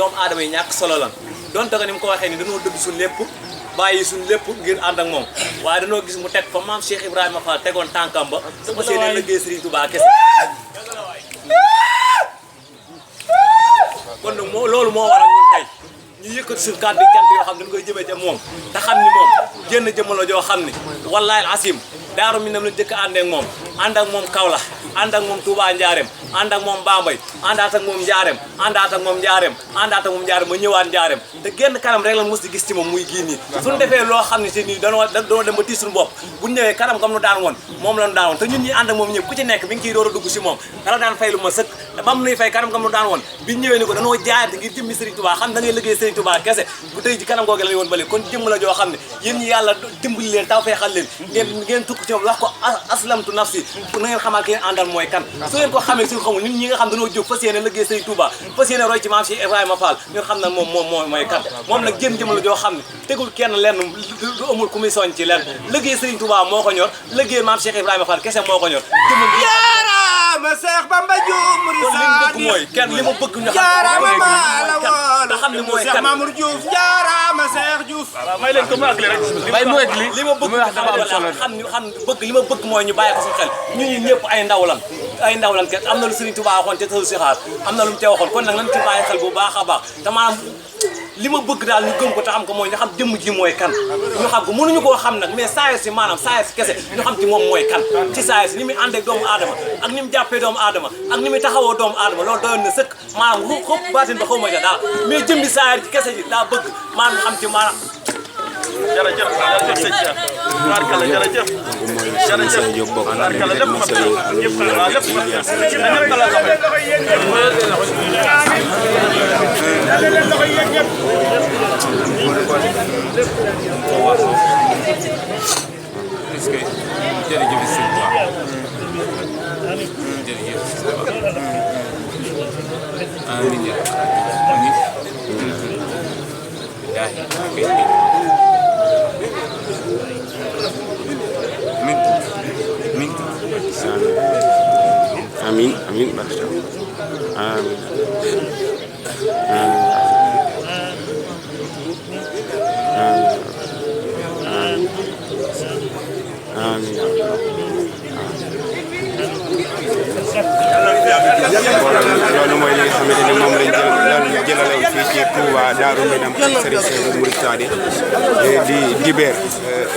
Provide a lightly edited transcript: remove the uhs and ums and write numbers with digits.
doomu aadama yi ñàkk solo lan donte ko ni mu ko waxee ni dañoo dëgg suñu lépp bàyyi suñu lépp ngir ànd ak moom waaye dañoo gis mu teg fa maam Cheikh Ibrahima Fall tegoon tànkam ba ba seen liggéey Serigne Touba kese kon nag loolu moo waral ñun tey ñu yëkkati suñu kàddu cant yoo xam ne dañu koy jëmee ca moom te xam ni moom génn jëmm la joo xam ni wallaahi asim daaru mi nam lañ jëkk ànd ak moom ànd ak moom Kaolack ànd ak moom Touba Ndiarème ànd ak moom Bambey àndaat ak moom Ndiarème àndaat ak moom Ndiarème àndaat ak moom Ndiarème ma ñëwaat Ndiarème te génn kanam rek la mos di gis ci moom muy gii nii suñu defee loo xam ne si nii danoo dem ba tiis suñu bopp bu ñu ñëwee kanam kam nu daan woon moom la nu daan woon te ñun ñi ànd ak moom ñëpp ku ci nekk bi ngi ciy door a dugg si moom dala daan fay lu ma sëkk te ba mu nuy fay kanam kam nu daan woon bi ñëwee ni ko danoo jaayante ngir jëmmi Serigne Touba xam da ngay liggéey Serigne Touba kese bu tey ji kanam googu la woon bale kon jëmm la joo xam ne yéen ñi yàlla dimbali leen taw feexal leen ngeen tukk ci moom wax ko aslamtu nafsi na ngeen xamal ki ngeen àndal mooy kan su ngeen ko xamee suñu xamul ñun ñi nga xam dañoo jóg fas yéene liggéey Serigne Touba fas yéene roy ci maam Cheikh Ibrahima Fall ñun xam na moom mooy kan moom nag jëm la joo xam ne tegul kenn lenn du amul ku muy soñ ci lenn liggéey Serigne Touba moo ko ñor liggéey maam Cheikh Ibrahima Fall kese moo ko ñor jaaraama Cheikh Bamba Diouf Mouride mooy kenn li ma bëgg ñu xam ne mooy kan Mamour Diouf jaaraama Cheikh Diouf may leen ko mu àggale rek li ma bëgg bëgg li ma bëgg mooy ñu bàyyi ko suñu xel ñun ñëpp ay ndaw lan kenn am na lu Serigne Touba waxoon ca taw si xaar am na lu mu ca waxoon kon nag nañ ci bàyyi xel bu baax a baax te maanaam li ma bëgg daal ñu gëm ko te xam ko mooy ñu xam jëmm ji mooy kan ñu xam ko mënuñu koo xam nag mais saayir si maanaam saayir si kese ñu xam ci moom mooy kan ci saayir si ni muy ànd ak doomu aadama ak ni mu jàppee doomu aadama ak ni muy taxawoo doomu aadama loolu doyoon na sëkk maanaam xëpp baatin ba xaw ma ca daal mais jëmmi saayir ci kese ji daa bëgg maanaam ñu xam ci maanaam jërëjëf sëñ Cheikh barkala jërëjëf barkala lépp mat ñëpp waaw lépp mat ñëpp la est-ce que jërëjëf sëñ amin amin barka amin loolu mooy li nga xamante ni moom lañ jëlale fii ci Touba Darou Minam Serigne Seydou Mouride Sadi di dibeer